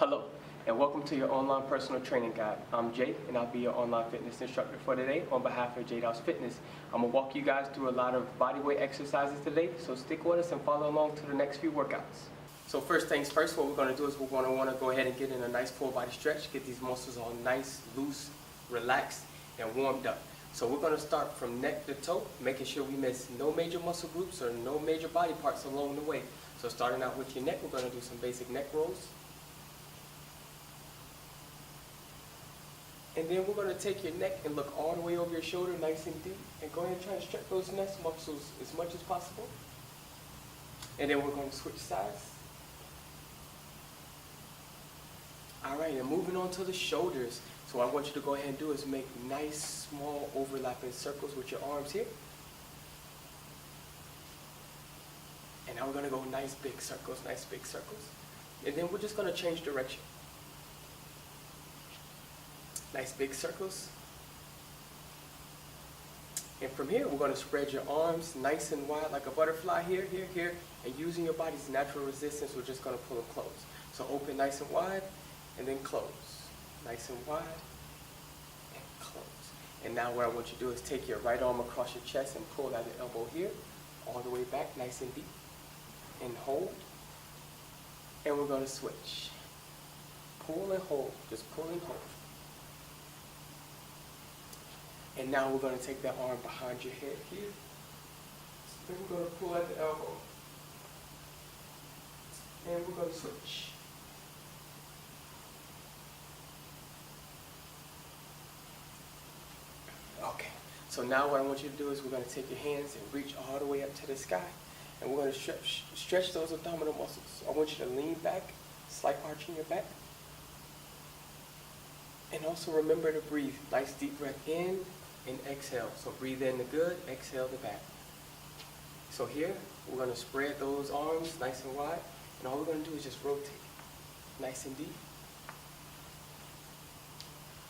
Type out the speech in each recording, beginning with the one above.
Hello, and welcome to your online personal training guide. I'm Jay, and I'll be your online fitness instructor for today on behalf of J.Douse Fitness. I'm going to walk you guys through a lot of bodyweight exercises today, so stick with us and follow along to the next few workouts. So first things first, what we're going to do is we're going to want to go ahead and get in a nice full body stretch, get these muscles all nice, loose, relaxed, and warmed up. So we're going to start from neck to toe, making sure we miss no major muscle groups or no major body parts along the way. So starting out with your neck, we're going to do some basic neck rolls. And then we're going to take your neck and look all the way over your shoulder, nice and deep, and go ahead and try to stretch those neck muscles as much as possible. And then we're going to switch sides. Alright, and moving on to the shoulders. So what I want you to go ahead and do is make nice, small, overlapping circles with your arms here. And now we're going to go nice big circles, nice big circles. And then we're just going to change direction. Nice big circles. And from here, we're going to spread your arms nice and wide like a butterfly here, here, here. And using your body's natural resistance, we're just going to pull them close. So open nice and wide, and then close. Nice and wide, and close. And now what I want you to do is take your right arm across your chest and pull at the elbow here, all the way back, nice and deep. And hold. And we're going to switch. Pull and hold. Just pull and hold. And now we're going to take that arm behind your head here. Then we're going to pull at the elbow. And we're going to switch. Okay, so now what I want you to do is we're going to take your hands and reach all the way up to the sky. And we're going to stretch those abdominal muscles. I want you to lean back, slight arch in your back. And also remember to breathe. Nice deep breath in and exhale. So breathe in the good, exhale the bad. So here, we're going to spread those arms nice and wide. And all we're going to do is just rotate. Nice and deep.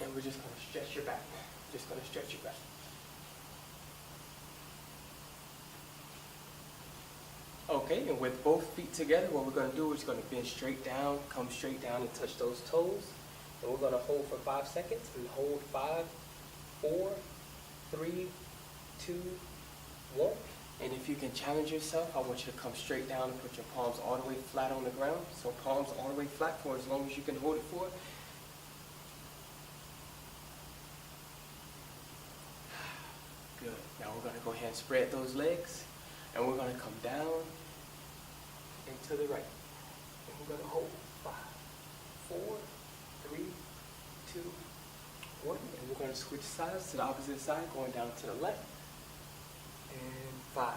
And we're just going to stretch your back. Just going to stretch your back. Okay, and with both feet together, what we're going to do is going to bend straight down, come straight down and touch those toes. And we're going to hold for 5 seconds and hold 5, 4, 3, 2, 1. And if you can challenge yourself, I want you to come straight down and put your palms all the way flat on the ground. So palms all the way flat for as long as you can hold it for. Good. Now we're going to go ahead and spread those legs. And we're going to come down and to the right. And we're going to hold 5, 4, 3, 2, 1. And we're going to switch sides to the opposite side, going down to the left. And 5,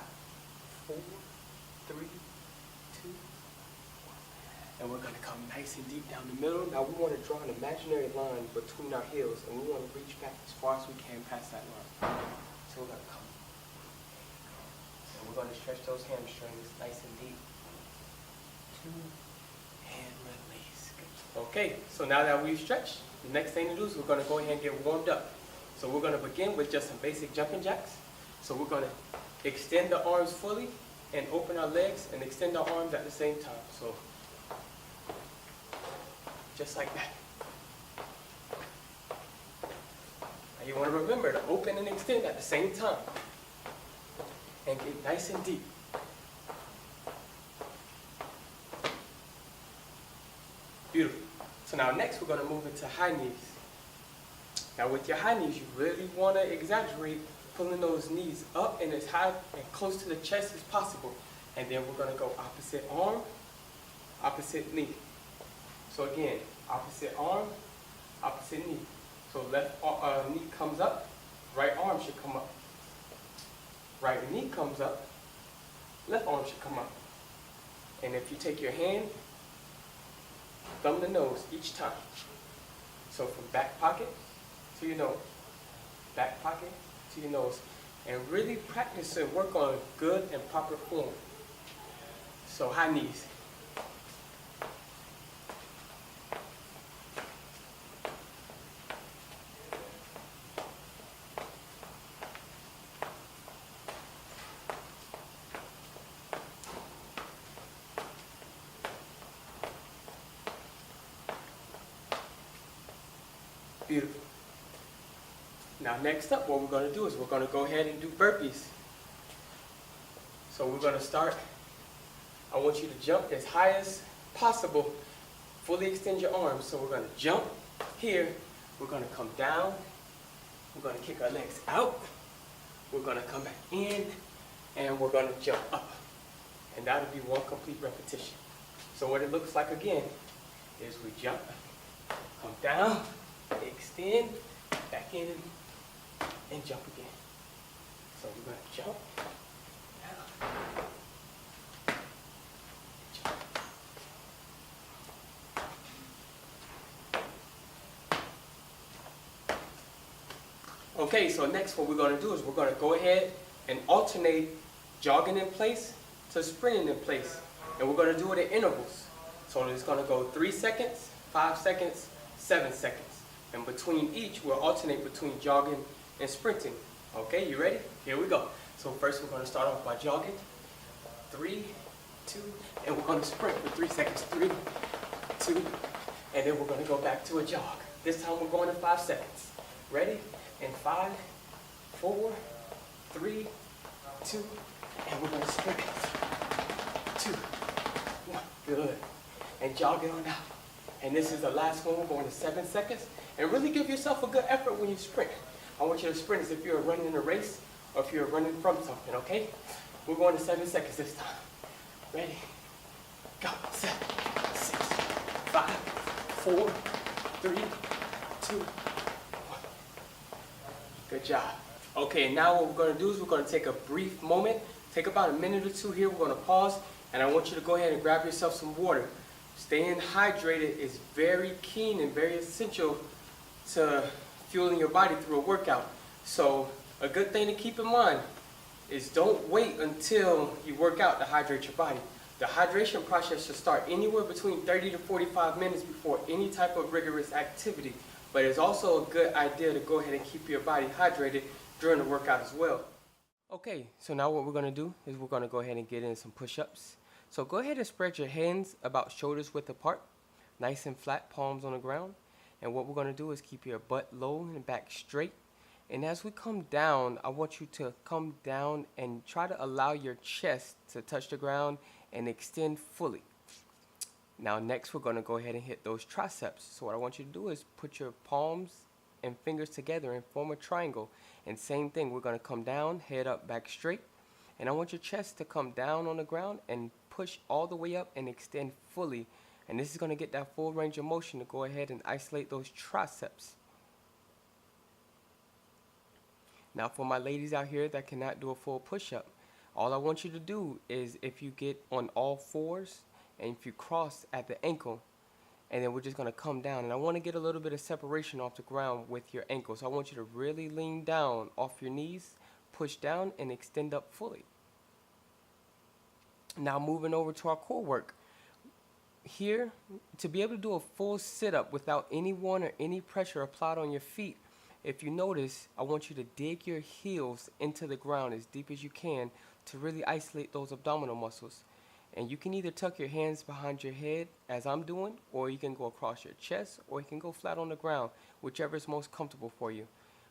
4, 3, 2, 1. And we're going to come nice and deep down the middle. Now we want to draw an imaginary line between our heels, and we want to reach back as far as we can past that line. So we're going to come. And we're going to stretch those hamstrings nice and deep. 2, and release. Good. Okay, so now that we've stretched, the next thing to do is we're going to go ahead and get warmed up. So we're going to begin with just some basic jumping jacks. So we're going to extend the arms fully and open our legs and extend our arms at the same time. So just like that. Now you want to remember to open and extend at the same time. And get nice and deep. Beautiful. So now next we're going to move into high knees. Now with your high knees, you really want to exaggerate pulling those knees up and as high and close to the chest as possible. And then we're going to go opposite arm, opposite knee. So again, opposite arm, opposite knee. So left knee comes up, right arm should come up. Right knee comes up, left arm should come up. And if you take your hand, thumb the nose each time. So from back pocket to your nose, back pocket to your nose. And really practice and work on good and proper form. So high knees. Beautiful. Now next up, what we're going to do is we're going to go ahead and do burpees. So we're going to start. I want you to jump as high as possible. Fully extend your arms. So we're going to jump here. We're going to come down. We're going to kick our legs out. We're going to come back in. And we're going to jump up. And that'll be one complete repetition. So what it looks like again is we jump, come down, extend, back in, and jump again. So we're going to jump, down, jump. Okay, so next what we're going to do is we're going to go ahead and alternate jogging in place to sprinting in place. And we're going to do it at intervals. So it's going to go 3 seconds, 5 seconds, 7 seconds. And between each, we'll alternate between jogging and sprinting. Okay, you ready? Here we go. So first we're going to start off by jogging. 3, 2, and we're going to sprint for 3 seconds. 3, 2, and then we're going to go back to a jog. This time we're going to 5 seconds. Ready? And 5, 4, 3, 2, and we're going to sprint. 2, 1, good. And jog it on out. And this is the last one. We're going to 7 seconds. And really give yourself a good effort when you sprint. I want you to sprint as if you're running in a race or if you're running from something, okay? We're going to 7 seconds this time. Ready? Go. 7, 6, 5, 4, 3, 2, 1. Good job. Okay, now what we're going to do is we're going to take a brief moment. Take about a minute or two here. We're going to pause. And I want you to go ahead and grab yourself some water. Staying hydrated is very keen and very essential to fueling your body through a workout. So a good thing to keep in mind is don't wait until you work out to hydrate your body. The hydration process should start anywhere between 30 to 45 minutes before any type of rigorous activity. But it's also a good idea to go ahead and keep your body hydrated during the workout as well. Okay, so now what we're going to do is we're going to go ahead and get in some push-ups. So go ahead and spread your hands about shoulders width apart, nice and flat, palms on the ground. And what we're going to do is keep your butt low and back straight. And as we come down, I want you to come down and try to allow your chest to touch the ground and extend fully. Now next we're going to go ahead and hit those triceps. So what I want you to do is put your palms and fingers together and form a triangle. And same thing, we're going to come down, head up, back straight. And I want your chest to come down on the ground and push all the way up and extend fully. And this is going to get that full range of motion to go ahead and isolate those triceps. Now for my ladies out here that cannot do a full push-up, all I want you to do is if you get on all fours and if you cross at the ankle, and then we're just going to come down. And I want to get a little bit of separation off the ground with your ankles. So I want you to really lean down off your knees, push down, and extend up fully. Now moving over to our core work. Here, to be able to do a full sit-up without anyone or any pressure applied on your feet, if you notice, I want you to dig your heels into the ground as deep as you can to really isolate those abdominal muscles. And you can either tuck your hands behind your head, as I'm doing, or you can go across your chest, or you can go flat on the ground, whichever is most comfortable for you.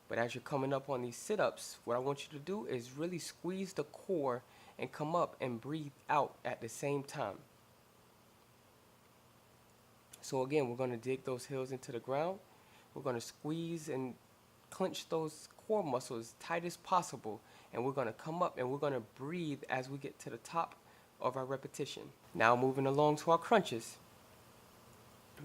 But as you're coming up on these sit-ups, what I want you to do is really squeeze the core and come up and breathe out at the same time. So again, we're going to dig those heels into the ground. We're going to squeeze and clench those core muscles tight as possible. And we're going to come up and we're going to breathe as we get to the top of our repetition. Now moving along to our crunches.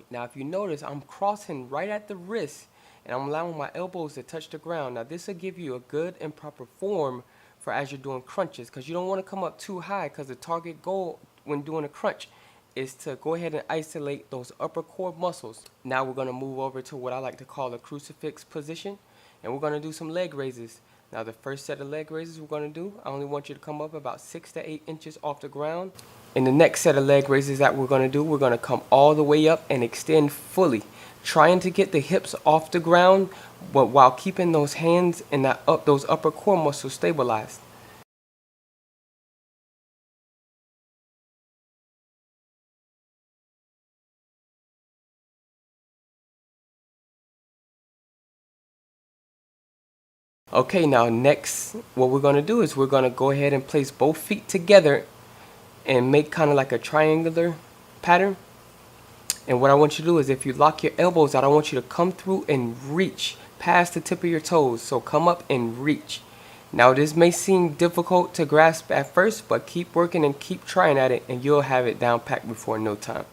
Now if you notice, I'm crossing right at the wrist and I'm allowing my elbows to touch the ground. Now this will give you a good and proper form for as you're doing crunches, because you don't want to come up too high, because the target goal when doing a crunch is to go ahead and isolate those upper core muscles. Now we're going to move over to what I like to call a crucifix position, and we're going to do some leg raises. Now the first set of leg raises we're going to do, I only want you to come up about 6 to 8 inches off the ground. In the next set of leg raises that we're going to do, we're going to come all the way up and extend fully, trying to get the hips off the ground, but while keeping those hands and those upper core muscles stabilized. Okay, now next, what we're going to do is we're going to go ahead and place both feet together and make kind of like a triangular pattern. And what I want you to do is, if you lock your elbows out, I want you to come through and reach past the tip of your toes. So come up and reach. Now this may seem difficult to grasp at first, but keep working and keep trying at it, and you'll have it down packed before no time.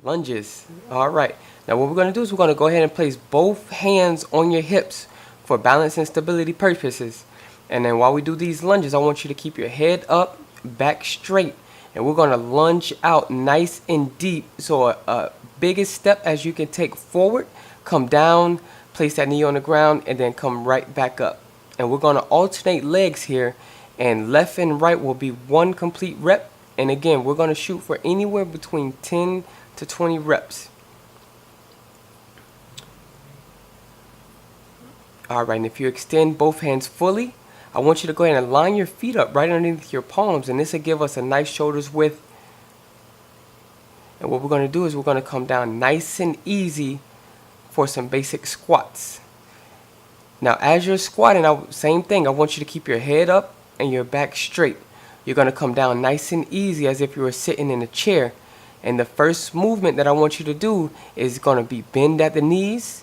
Lunges. All right. Now what we're going to do is we're going to go ahead and place both hands on your hips for balance and stability purposes. And then while we do these lunges, I want you to keep your head up, back straight. And we're going to lunge out nice and deep. So a biggest step as you can take forward, come down, place that knee on the ground, and then come right back up. And we're going to alternate legs here. And left and right will be one complete rep. And again, we're going to shoot for anywhere between 10 to 20 reps. Alright, and if you extend both hands fully, I want you to go ahead and line your feet up right underneath your palms, and this will give us a nice shoulders width. And what we're going to do is we're going to come down nice and easy for some basic squats. Now as you're squatting, same thing, I want you to keep your head up and your back straight. You're going to come down nice and easy as if you were sitting in a chair. And the first movement that I want you to do is going to be bend at the knees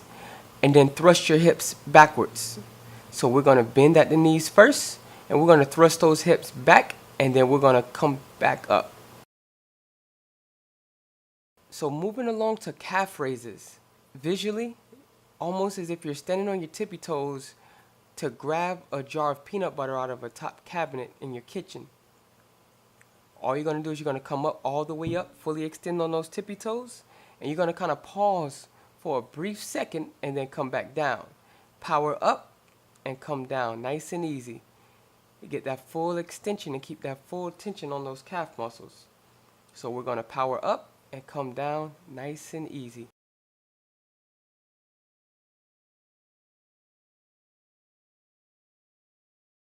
and then thrust your hips backwards. So we're going to bend at the knees first, and we're going to thrust those hips back, and then we're going to come back up. So moving along to calf raises. Visually, almost as if you're standing on your tippy toes to grab a jar of peanut butter out of a top cabinet in your kitchen. All you're going to do is you're going to come up all the way up, fully extend on those tippy toes, and you're going to kind of pause for a brief second and then come back down. Power up and come down, nice and easy. You get that full extension and keep that full tension on those calf muscles. So we're going to power up and come down, nice and easy.